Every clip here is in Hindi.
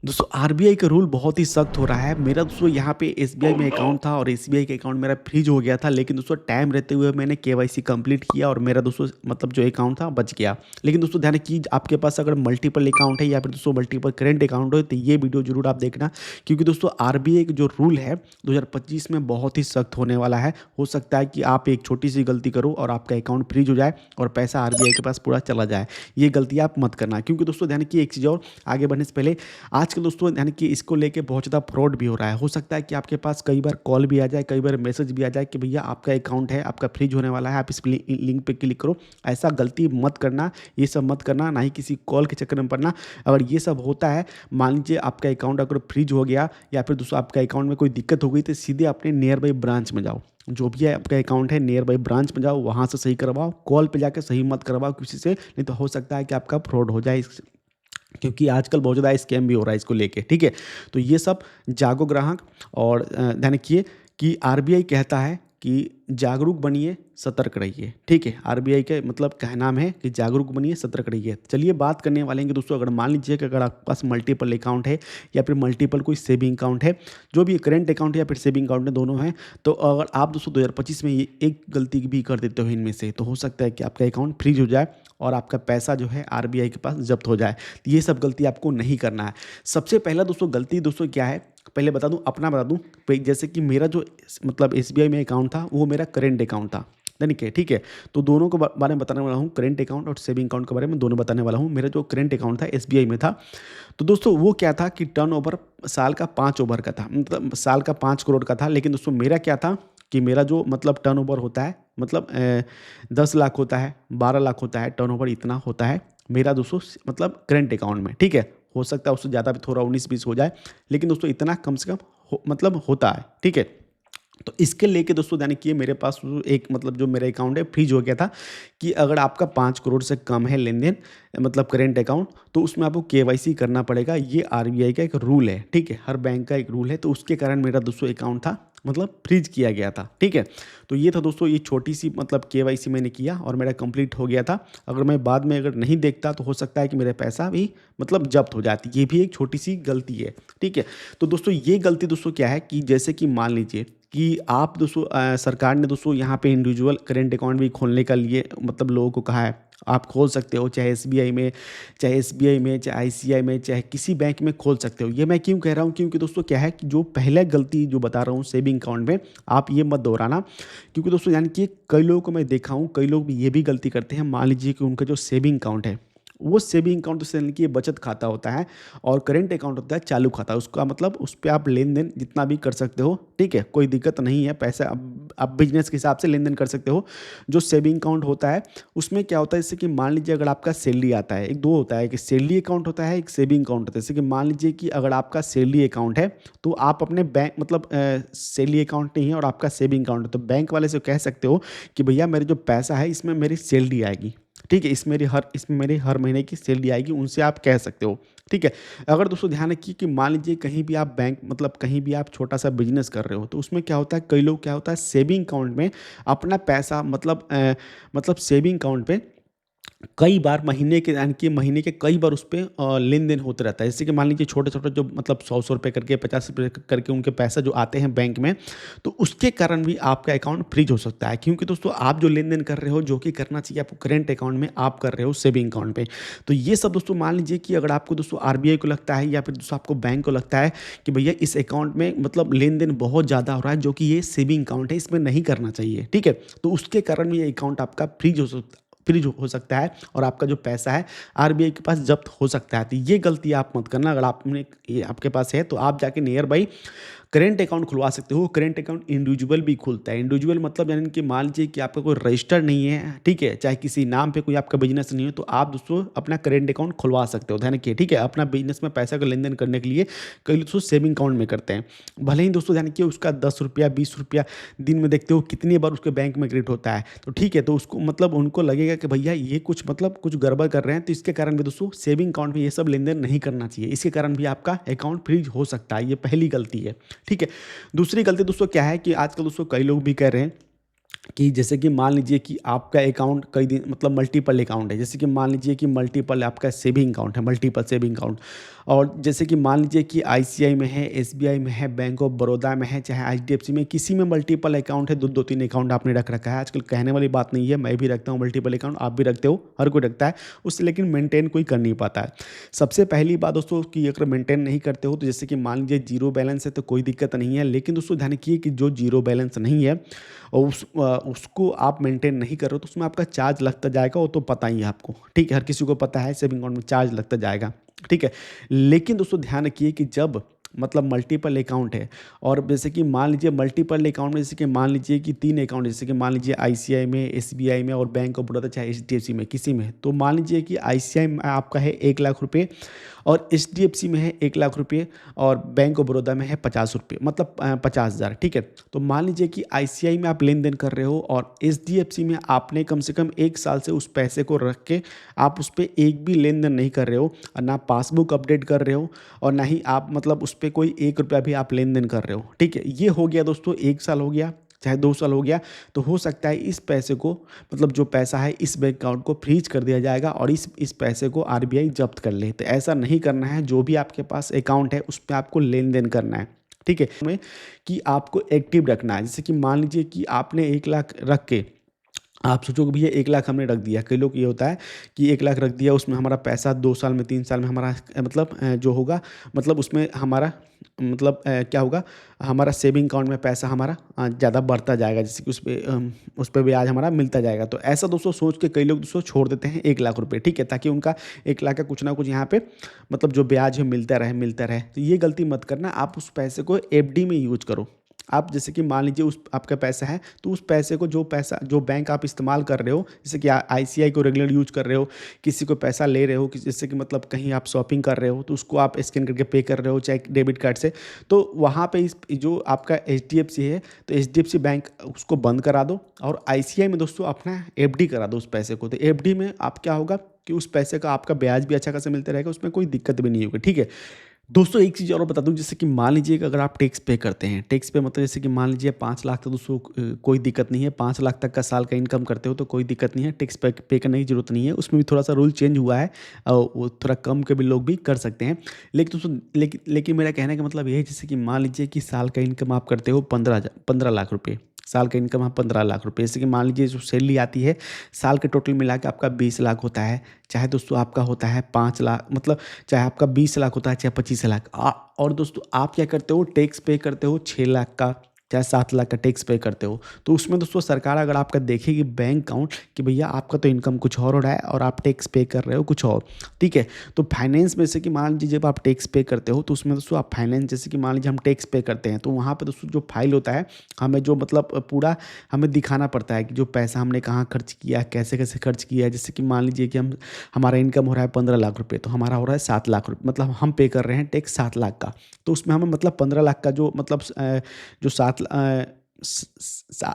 दोस्तों आरबीआई का रूल बहुत ही सख्त हो रहा है। मेरा दोस्तों यहाँ पे एसबीआई में अकाउंट था और एसबीआई का अकाउंट मेरा फ्रीज हो गया था, लेकिन दोस्तों टाइम रहते हुए मैंने केवाईसी कंप्लीट किया और मेरा दोस्तों मतलब जो अकाउंट था बच गया। लेकिन दोस्तों ध्यान रखिए, आपके पास अगर मल्टीपल अकाउंट है या फिर दोस्तों मल्टीपल करेंट अकाउंट हो तो ये वीडियो जरूर आप देखना, क्योंकि दोस्तों आरबीआई का जो रूल है 2025 में बहुत ही सख्त होने वाला है। हो सकता है कि आप एक छोटी सी गलती करो और आपका अकाउंट फ्रीज हो जाए और पैसा आरबीआई के पास पूरा चला जाए। ये गलती आप मत करना, क्योंकि दोस्तों ध्यान रखिए एक चीज़ और, आगे बढ़ने से पहले आजकल दोस्तों यानी कि इसको लेके बहुत ज़्यादा फ्रॉड भी हो रहा है। हो सकता है कि आपके पास कई बार कॉल भी आ जाए, कई बार मैसेज भी आ जाए कि भैया आपका अकाउंट है, आपका फ्रीज होने वाला है, आप इस लिंक पे क्लिक करो। ऐसा गलती मत करना, ये सब मत करना, ना ही किसी कॉल के चक्कर में पड़ना। अगर ये सब होता है, मान लीजिए आपका अकाउंट अगर फ्रीज हो गया या फिर दोस्तों आपका अकाउंट में कोई दिक्कत हो गई, तो सीधे अपने नियर बाई ब्रांच में जाओ। जो भी है आपका अकाउंट है, नियर बाई ब्रांच में जाओ, वहाँ से सही करवाओ। कॉल पे जाके सही मत करवाओ किसी से, नहीं तो हो सकता है कि आपका फ्रॉड हो जाए, क्योंकि आजकल बहुत ज़्यादा स्कैम भी हो रहा है इसको लेके। ठीक है, तो ये सब जागो ग्राहक। और ध्यान रखिए कि आरबीआई कहता है कि जागरूक बनिए, सतर्क रहिए। ठीक है, आरबीआई के मतलब कहना है कि जागरूक बनिए, सतर्क रहिए। चलिए बात करने वाले हैं कि दोस्तों अगर मान लीजिए कि अगर आपके पास मल्टीपल अकाउंट है या फिर मल्टीपल कोई सेविंग अकाउंट है, जो भी करेंट अकाउंट है या फिर सेविंग अकाउंट है, दोनों हैं, तो अगर आप दोस्तों 2025 में ये एक गलती भी कर देते हो इनमें से, तो हो सकता है कि आपका अकाउंट फ्रीज हो जाए और आपका पैसा जो है आरबीआई के पास जब्त हो जाए। तो ये सब गलती आपको नहीं करना है। सबसे पहला दोस्तों गलती दोस्तों क्या है, पहले बता दूं, अपना बता दूं। जैसे कि मेरा जो मतलब एसबीआई में अकाउंट था वो मेरा करेंट अकाउंट था, यानी कि ठीक है। तो दोनों के बारे में बताने वाला हूँ, करेंट अकाउंट और सेविंग अकाउंट के बारे में दोनों बताने वाला हूँ। मेरा जो करेंट अकाउंट था एसबीआई में था, तो दोस्तों वो क्या था कि टर्नओवर साल का 5 ओवर का था, मतलब साल का 5 करोड़ का था। लेकिन दोस्तों मेरा क्या था कि मेरा जो मतलब टर्नओवर होता है, मतलब 10 लाख होता है, 12 लाख होता है, टर्नओवर इतना होता है मेरा दोस्तों मतलब करेंट अकाउंट में। ठीक है, हो सकता है उससे ज़्यादा भी, थोड़ा 19-20 हो जाए, लेकिन दोस्तों इतना कम से कम मतलब होता है। ठीक है, तो इसके लेके दोस्तों यानी कि मेरे पास एक मतलब जो मेरा अकाउंट है फ्रीज हो गया था कि अगर आपका 5 करोड़ से कम है लेन देन, मतलब करेंट अकाउंट, तो उसमें आपको केवाईसी करना पड़ेगा। ये आरबीआई का एक रूल है। ठीक है, हर बैंक का एक रूल है, तो उसके कारण मेरा दोस्तों अकाउंट था मतलब फ्रीज किया गया था। ठीक है, तो ये था दोस्तों, ये छोटी सी मतलब केवाईसी मैंने किया और मेरा कंप्लीट हो गया था। अगर मैं बाद में अगर नहीं देखता तो हो सकता है कि मेरा पैसा भी मतलब जब्त हो जाती। ये भी एक छोटी सी गलती है। ठीक है, तो दोस्तों ये गलती दोस्तों क्या है कि जैसे कि मान लीजिए कि आप दोस्तों सरकार ने दोस्तों यहाँ पे इंडिविजुअल करेंट अकाउंट भी खोलने का लिए मतलब लोगों को कहा है। आप खोल सकते हो, चाहे एसबीआई में, चाहे एसबीआई में, चाहे आईसीआई में, चाहे किसी बैंक में खोल सकते हो। ये मैं क्यों कह रहा हूँ, क्योंकि दोस्तों क्या है कि जो पहला गलती जो बता रहा हूँ सेविंग अकाउंट में, आप ये मत दोहराना। क्योंकि दोस्तों यानी कि कई लोगों को मैं देखा हूँ, कई लोग भी ये भी गलती करते हैं। मान लीजिए कि उनका जो सेविंग अकाउंट है, वो सेविंग अकाउंट से यानी कि बचत खाता होता है, और करेंट अकाउंट होता है चालू खाता। उसका मतलब उस पर आप लेन देन जितना भी कर सकते हो। ठीक है, कोई दिक्कत नहीं है, पैसा आप बिजनेस के हिसाब से लेन देन कर सकते हो। जो सेविंग अकाउंट होता है उसमें क्या होता है, जैसे कि मान लीजिए अगर आपका सैलरी आता है, एक दो होता है कि सैलरी अकाउंट होता है, एक सेविंग अकाउंट होता है। जैसे कि मान लीजिए कि अगर आपका सैलरी अकाउंट है, तो आप अपने बैंक मतलब सैलरी अकाउंट नहीं है और आपका सेविंग अकाउंट है, तो बैंक वाले से कह सकते हो कि भैया मेरे जो पैसा है इसमें मेरी सैलरी आएगी। ठीक है, इसमें मेरी हर महीने की सैलरी आएगी, उनसे आप कह सकते हो। ठीक है, अगर दोस्तों ध्यान रखिए कि मान लीजिए कहीं भी आप बैंक मतलब कहीं भी आप छोटा सा बिजनेस कर रहे हो, तो उसमें क्या होता है, कई लोग क्या होता है सेविंग अकाउंट में अपना पैसा मतलब सेविंग अकाउंट पे कई बार महीने के यानी कि महीने के कई बार उस पे लेन देन होते रहता है। जैसे कि मान लीजिए छोटे छोटे जो मतलब 100 100 रुपये करके, 50 रुपये करके उनके पैसा जो आते हैं बैंक में, तो उसके कारण भी आपका अकाउंट फ्रीज हो सकता है। क्योंकि दोस्तों आप जो लेन देन कर रहे हो, जो कि करना चाहिए आपको करेंट अकाउंट में, आप कर रहे हो सेविंग अकाउंट पे। तो ये सब दोस्तों मान लीजिए कि अगर आपको दोस्तों आरबीआई को लगता है या फिर दोस्तों आपको बैंक को लगता है कि भैया इस अकाउंट में मतलब लेन देन बहुत ज़्यादा हो रहा है, जो कि ये सेविंग अकाउंट है, इसमें नहीं करना चाहिए। ठीक है, तो उसके कारण भी ये अकाउंट आपका फ्रीज हो सकता है और आपका जो पैसा है आरबीआई के पास जब्त हो सकता है। तो ये गलती आप मत करना। अगर आपने ये आपके पास है तो आप जाके नियर बाई करेंट अकाउंट खुलवा सकते हो। करेंट अकाउंट इंडिविजुअल भी खुलता है। इंडिविजुअल मतलब यानी कि मान लीजिए कि आपका कोई रजिस्टर नहीं है, ठीक है, चाहे किसी नाम पे कोई आपका बिजनेस नहीं है, तो आप दोस्तों अपना करेंट अकाउंट खुलवा सकते हो। ध्यान रखिए, ठीक है, अपना बिजनेस में पैसा का लेन देन करने के लिए कई लोग दोस्तों सेविंग अकाउंट में करते हैं। भले ही दोस्तों ध्यान रखिए उसका 10 रुपया 20 रुपया दिन में देखते हो कितनी बार उसके बैंक में क्रेडिट होता है, तो ठीक है, तो उसको मतलब उनको लगेगा कि भैया ये कुछ मतलब कुछ गड़बड़ कर रहे हैं, तो इसके कारण भी दोस्तों सेविंग अकाउंट में ये सब लेन देन नहीं करना चाहिए। इसके कारण भी आपका अकाउंट फ्रीज हो सकता है। ये पहली गलती है। ठीक है, दूसरी गलती दोस्तों क्या है कि आजकल दोस्तों कई लोग भी कह रहे हैं कि जैसे कि मान लीजिए कि आपका अकाउंट कई दिन मतलब मल्टीपल अकाउंट है। जैसे कि मान लीजिए कि मल्टीपल आपका सेविंग अकाउंट है, मल्टीपल सेविंग अकाउंट, और जैसे कि मान लीजिए कि आईसीआई में है, एसबीआई में है, बैंक ऑफ बड़ौदा में है, चाहे एचडीएफसी में, किसी में मल्टीपल अकाउंट है, दो दो तीन अकाउंट आपने रख रखा है। आजकल कहने वाली बात नहीं है, मैं भी रखता हूँ मल्टीपल अकाउंट, आप भी रखते हो, हर कोई रखता है उससे, लेकिन मेंटेन कोई कर नहीं पाता है। सबसे पहली बात दोस्तों कि अगर मेंटेन नहीं करते हो तो जैसे कि मान लीजिए जीरो बैलेंस है तो कोई दिक्कत नहीं है, लेकिन दोस्तों ध्यान रखिए कि जो जीरो बैलेंस नहीं है और उसको आप मेंटेन नहीं कर रहे हो तो उसमें आपका चार्ज लगता जाएगा, वो तो पता ही है आपको, ठीक है, हर किसी को पता है सेविंग अकाउंट में चार्ज लगता जाएगा, ठीक है। लेकिन दोस्तों ध्यान रखिए कि जब मतलब मल्टीपल अकाउंट है और जैसे कि मान लीजिए मल्टीपल अकाउंट में, जैसे कि मान लीजिए कि तीन अकाउंट, जैसे कि मान लीजिए आईसीआई में, एसबीआई में और बैंक ऑफ बड़ौदा चाहे एचडीएफसी में, किसी में, तो मान लीजिए कि आईसीआई में आपका है 1 लाख रुपये और एचडीएफसी में है 1 लाख रुपये और बैंक ऑफ बड़ौदा में है 50 रुपये, मतलब 50,000, ठीक है। तो मान लीजिए कि आईसीआई में आप लेन देन कर रहे हो और एचडीएफसी में आपने कम से कम 1 साल से उस पैसे को रख के आप उस पर एक भी लेन देन नहीं कर रहे हो और ना पासबुक अपडेट कर रहे हो और ना ही आप मतलब उस पर कोई 1 रुपया भी आप लेन देन कर रहे हो, ठीक है। ये हो गया दोस्तों, 1 साल हो गया चाहे 2 साल हो गया, तो हो सकता है इस पैसे को मतलब जो पैसा है इस बैंक अकाउंट को फ्रीज कर दिया जाएगा और इस पैसे को आरबीआई जब्त कर ले। तो ऐसा नहीं करना है, जो भी आपके पास अकाउंट है उस पर आपको लेन देन करना है, ठीक है। में कि आपको एक्टिव रखना है, जैसे कि मान लीजिए कि आपने 1 लाख रख के आप सोचो कि भैया 1 लाख हमने रख दिया, कई लोग ये होता है कि 1 लाख रख दिया, उसमें हमारा पैसा 2 साल में 3 साल में हमारा मतलब जो होगा मतलब उसमें हमारा मतलब क्या होगा, हमारा सेविंग अकाउंट में पैसा हमारा ज़्यादा बढ़ता जाएगा, जैसे कि उस पर ब्याज हमारा मिलता जाएगा। तो ऐसा दोस्तों सोच के कई लोग दोस्तों छोड़ देते हैं 1 लाख रुपये, ठीक है, ताकि उनका 1 लाख का कुछ ना कुछ यहाँ पे मतलब जो ब्याज है मिलता रहे मिलता रहे। तो ये गलती मत करना, आप उस पैसे को एफडी में यूज करो। आप जैसे कि मान लीजिए उस आपका पैसा है तो उस पैसे को जो बैंक आप इस्तेमाल कर रहे हो, जैसे कि आईसीआई को रेगुलर यूज कर रहे हो, किसी को पैसा ले रहे हो कि जैसे कि मतलब कहीं आप शॉपिंग कर रहे हो तो उसको आप स्कैन करके पे कर रहे हो चाहे डेबिट कार्ड से, तो वहाँ पे इस जो आपका एचडीएफसी है तो एचडीएफसी बैंक उसको बंद करा दो और आईसीआई में दोस्तों अपना एफडी करा दो उस पैसे को। तो एफडी में आप क्या होगा कि उस पैसे का आपका ब्याज भी अच्छा खासा मिलता रहेगा, उसमें कोई दिक्कत भी नहीं होगी, ठीक है। दोस्तों एक चीज़ और बता दूं, जैसे कि मान लीजिए कि अगर आप टैक्स पे करते हैं, टैक्स पे मतलब जैसे कि मान लीजिए 5 लाख तक दोस्तों कोई दिक्कत नहीं है, 5 लाख तक का साल का इनकम करते हो तो कोई दिक्कत नहीं है, टैक्स पे करने की जरूरत नहीं है। उसमें भी थोड़ा सा रूल चेंज हुआ है और वो थोड़ा कम के भी लोग भी कर सकते हैं। लेकिन दोस्तों लेकिन मेरा कहने का मतलब ये है, जैसे कि मान लीजिए कि साल का इनकम आप करते हो 15 लाख रुपये, साल का इनकम है 15 लाख रुपये, जैसे कि मान लीजिए जो सैलरी आती है साल के टोटल मिला के आपका 20 लाख होता है, चाहे दोस्तों आपका होता है 5 लाख, मतलब चाहे आपका 20 लाख होता है चाहे 25 लाख। और दोस्तों आप क्या करते हो, टैक्स पे करते हो 6 लाख का चाहे 7 लाख का टैक्स पे करते हो। तो उसमें दोस्तों सरकार अगर आपका देखेगी बैंक अकाउंट कि भैया आपका तो इनकम कुछ और हो रहा है और आप टैक्स पे कर रहे हो कुछ और, ठीक है। तो फाइनेंस में से कि मान लीजिए जब आप टैक्स पे करते हो तो उसमें दोस्तों आप फाइनेंस, जैसे कि मान लीजिए हम टैक्स पे करते हैं तो वहाँ पे दोस्तों जो फाइल होता है हमें जो मतलब पूरा हमें दिखाना पड़ता है कि जो पैसा हमने कहाँ खर्च किया, कैसे कैसे खर्च किया है। जैसे कि मान लीजिए कि हमारा इनकम हो रहा है 15 लाख रुपये, तो हमारा हो रहा है 7 लाख रुपये, मतलब हम पे कर रहे हैं टैक्स 7 लाख का, तो उसमें हमें मतलब 15 लाख का जो मतलब जो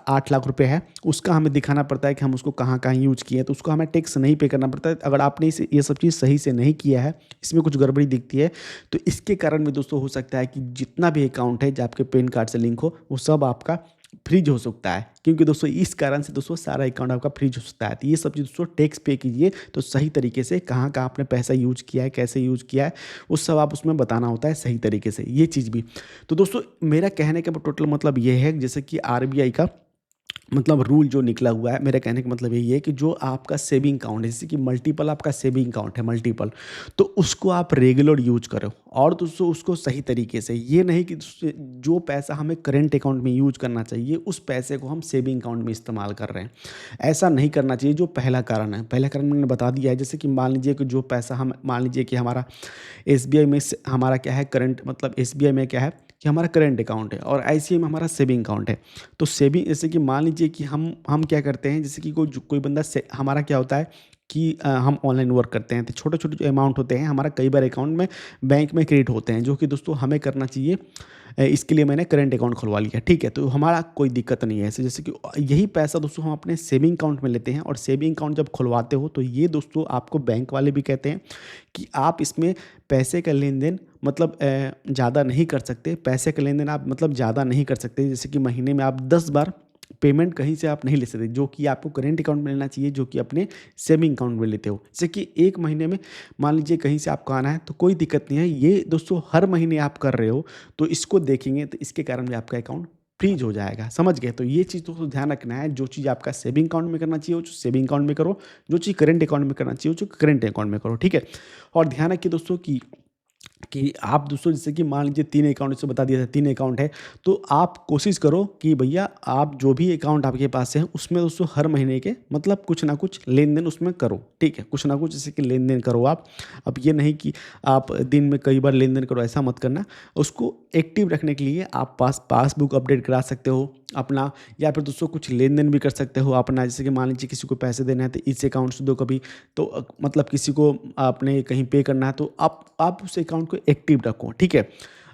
8 लाख रुपए है उसका हमें दिखाना पड़ता है कि हम उसको कहाँ कहाँ यूज किए हैं, तो उसको हमें टैक्स नहीं पे करना पड़ता है। अगर आपने इसे ये सब चीज़ सही से नहीं किया है, इसमें कुछ गड़बड़ी दिखती है, तो इसके कारण भी दोस्तों हो सकता है कि जितना भी अकाउंट है जो आपके पैन कार्ड से लिंक हो वो सब आपका फ्रीज हो सकता है, क्योंकि दोस्तों इस कारण से दोस्तों सारा अकाउंट आपका फ्रीज हो सकता है। तो ये सब चीज़ दोस्तों टैक्स पे कीजिए तो सही तरीके से कहाँ कहाँ आपने पैसा यूज किया है, कैसे यूज किया है, वो सब आप उसमें बताना होता है सही तरीके से, ये चीज़ भी। तो दोस्तों मेरा कहने का टोटल मतलब ये है, जैसे कि आरबीआई का मतलब रूल जो निकला हुआ है, मेरे कहने का मतलब यही है कि जो आपका सेविंग अकाउंट है, जैसे कि मल्टीपल आपका सेविंग अकाउंट है मल्टीपल, तो उसको आप रेगुलर यूज करो और दोस्तों उसको सही तरीके से, ये नहीं कि जो पैसा हमें करेंट अकाउंट में यूज करना चाहिए उस पैसे को हम सेविंग अकाउंट में इस्तेमाल कर रहे हैं, ऐसा नहीं करना चाहिए। जो पहला कारण है, पहला कारण मैंने बता दिया है, जैसे कि मान लीजिए कि जो पैसा हम मान लीजिए कि हमारा एसबीआई में हमारा क्या है करंट, मतलब एसबीआई में क्या है कि हमारा करंट अकाउंट है और आईसीआई में हमारा सेविंग अकाउंट है। तो सेविंग जैसे कि मान लीजिए कि हम क्या करते हैं, जैसे कि कोई बंदा हमारा क्या होता है कि हम ऑनलाइन वर्क करते हैं तो छोटे छोटे जो अमाउंट होते हैं हमारा कई बार अकाउंट में बैंक में क्रेडिट होते हैं, जो कि दोस्तों हमें करना चाहिए। इसके लिए मैंने करंट अकाउंट खुलवा लिया, ठीक है, तो हमारा कोई दिक्कत नहीं है ऐसे। जैसे कि यही पैसा दोस्तों हम अपने सेविंग अकाउंट में लेते हैं और सेविंग अकाउंट जब खुलवाते हो तो ये दोस्तों आपको बैंक वाले भी कहते हैं कि आप इसमें पैसे का लेन देन मतलब ज़्यादा नहीं कर सकते, पैसे का लेन देन आप मतलब ज़्यादा नहीं कर सकते। जैसे कि महीने में आप 10 बार पेमेंट कहीं से आप नहीं ले सकते, जो कि आपको करेंट अकाउंट में लेना चाहिए, जो कि अपने सेविंग अकाउंट में लेते हो। जैसे कि 1 महीने में मान लीजिए कहीं से आपको आना है तो कोई दिक्कत नहीं है। ये दोस्तों हर महीने आप कर रहे हो तो इसको देखेंगे तो इसके कारण भी आपका अकाउंट फ्रीज हो जाएगा, समझ गए? तो ये चीज़ दोस्तों ध्यान रखना है, जो चीज़ आपका सेविंग अकाउंट में करना चाहिए वो सेविंग अकाउंट में करो, जो चीज़ करेंट अकाउंट में करना चाहिए वो करेंट अकाउंट में करो, ठीक है? और ध्यान रखिए दोस्तों कि आप दोस्तों जैसे कि मान लीजिए 3 अकाउंट जैसे बता दिया था 3 अकाउंट है, तो आप कोशिश करो कि भैया आप जो भी अकाउंट आपके पास है उसमें दोस्तों हर महीने के मतलब कुछ ना कुछ लेन-देन उसमें करो, ठीक है? कुछ ना कुछ जैसे कि लेन-देन करो आप। अब ये नहीं कि आप दिन में कई बार लेन-देन करो, ऐसा मत करना। उसको एक्टिव रखने के लिए आप पासबुक अपडेट करा सकते हो अपना, या फिर दोस्तों कुछ लेन-देन भी कर सकते हो अपना। जैसे कि मान लीजिए किसी को पैसे देना है तो इस अकाउंट से दो कभी, तो मतलब किसी को आपने कहीं पे करना है तो आप उस अकाउंट को एक्टिव रखो, ठीक है?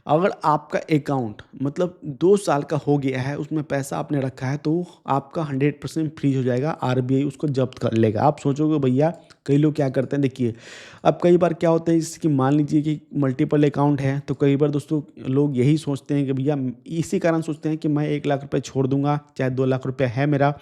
अगर आपका अकाउंट मतलब 2 साल का हो गया है, उसमें पैसा आपने रखा है तो आपका 100% फ्रीज हो जाएगा, आरबीआई उसको जब्त कर लेगा। आप सोचोगे भैया कई लोग क्या करते हैं, देखिए अब कई बार क्या होता है जैसे कि मान लीजिए कि मल्टीपल अकाउंट है तो कई बार दोस्तों लोग यही सोचते हैं कि भैया इसी कारण सोचते हैं कि मैं 1 लाख रुपए छोड़ दूंगा, चाहे 2 लाख रुपए है मेरा,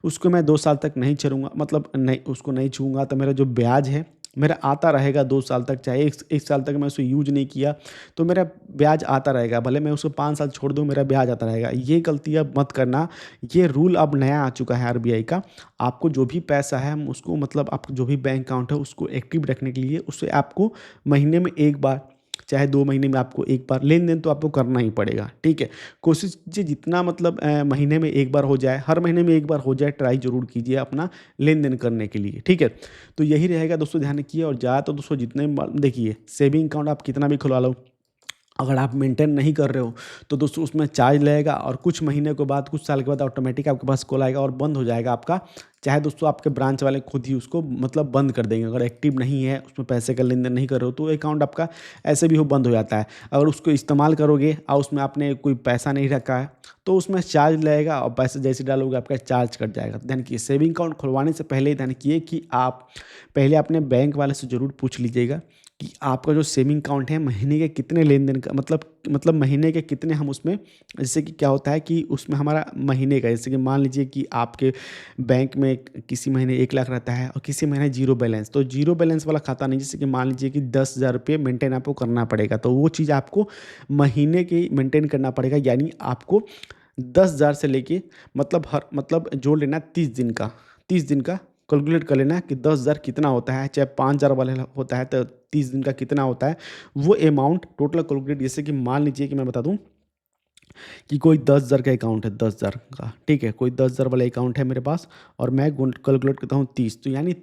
उसको मैं 2 साल तक नहीं छूऊंगा, मतलब नहीं उसको नहीं छूऊंगा तो मेरा जो ब्याज है मेरा आता रहेगा 2 साल तक, चाहे 1 साल तक मैं उसे यूज़ नहीं किया तो मेरा ब्याज आता रहेगा, भले मैं उसको 5 साल छोड़ दूँ मेरा ब्याज आता रहेगा। ये गलतियाँ मत करना। ये रूल अब नया आ चुका है आरबीआई का। आपको जो भी पैसा है हम उसको मतलब आपको जो भी बैंक अकाउंट है उसको एक्टिव रखने के लिए उससे आपको महीने में 1 बार, चाहे 2 महीने में आपको 1 बार लेन-देन तो आपको करना ही पड़ेगा, ठीक है? कोशिश कीजिए जितना मतलब महीने में 1 बार हो जाए, हर महीने में 1 बार हो जाए, ट्राई ज़रूर कीजिए अपना लेन-देन करने के लिए, ठीक है? तो यही रहेगा दोस्तों, ध्यान रखिए। और ज़्यादातर दोस्तों जितने देखिए सेविंग अकाउंट आप कितना भी खुलवा लो, अगर आप मेंटेन नहीं कर रहे हो तो दोस्तों उसमें चार्ज लगेगा और कुछ महीने के बाद, कुछ साल के बाद ऑटोमेटिक आपके पास कॉल आएगा और बंद हो जाएगा आपका। चाहे दोस्तों आपके ब्रांच वाले खुद ही उसको मतलब बंद कर देंगे, अगर एक्टिव नहीं है उसमें पैसे का लेन देन नहीं कर रहे हो तो अकाउंट आपका ऐसे भी हो बंद हो जाता है। अगर उसको इस्तेमाल करोगे और उसमें आपने कोई पैसा नहीं रखा है तो उसमें चार्ज लगेगा और पैसे जैसे डालोगे आपका चार्ज कट जाएगा। ध्यान किए सेविंग अकाउंट खुलवाने से पहले ध्यान किए कि आप पहले अपने बैंक वाले से ज़रूर पूछ लीजिएगा कि आपका जो सेविंग अकाउंट है महीने के कितने लेन-देन का मतलब महीने के कितने हम उसमें, जैसे कि क्या होता है कि उसमें हमारा महीने का, जैसे कि मान लीजिए कि आपके बैंक में किसी महीने 1 लाख रहता है और किसी महीने ज़ीरो बैलेंस, तो ज़ीरो बैलेंस वाला खाता नहीं, जैसे कि मान लीजिए कि 10,000 रुपये मेंटेन आपको करना पड़ेगा, तो वो चीज़ आपको महीने की मेंटेन करना पड़ेगा। यानी आपको 10,000 से लेके मतलब हर मतलब जोड़ लेना 30 दिन का, 30 दिन का कैलकुलेट कर लेना कि 10,000 कितना होता है, चाहे 5,000 वाला होता है तो 30 दिन का कितना होता है, वो अमाउंट टोटल कैलकुलेट। जैसे कि मान लीजिए कि मैं बता दूँ कि कोई 10,000 का अकाउंट है, 10,000 का, ठीक है? कोई 10,000 वाला अकाउंट है मेरे पास और मैं कैलकुलेट करता हूँ 30, तो यानी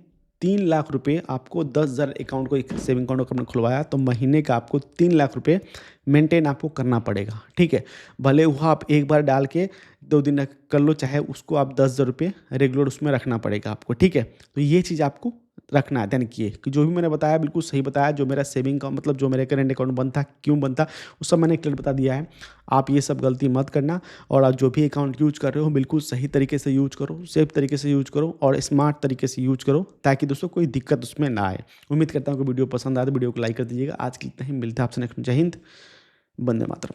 3 लाख रुपए आपको 10,000 अकाउंट को, एक सेविंग अकाउंट आपने खुलवाया तो महीने का आपको 3 लाख रुपए मेंटेन आपको करना पड़ेगा, ठीक है? भले वो आप एक बार डाल के 2 दिन कर लो, चाहे उसको आप 10,000 रुपये रेगुलर उसमें रखना पड़ेगा आपको, ठीक है? तो ये चीज़ आपको रखना है। ध्यान रखिए कि जो भी मैंने बताया बिल्कुल सही बताया। जो मेरा सेविंग का मतलब जो मेरा करेंट अकाउंट बनता, क्यों बनता, वो सब मैंने क्लियर बता दिया है। आप ये सब गलती मत करना और आप जो भी अकाउंट यूज़ कर रहे हो बिल्कुल सही तरीके से यूज़ करो, सेफ तरीके से यूज़ करो और स्मार्ट तरीके से यूज़ करो, ताकि दोस्तों कोई दिक्कत उसमें ना आए। उम्मीद करता हूँ कि वीडियो पसंद आए तो वीडियो को लाइक कर दीजिएगा। आज के लिए इतना ही, मिलते हैं आपसे नेक्स्ट में। जय हिंद, वंदे मातरम।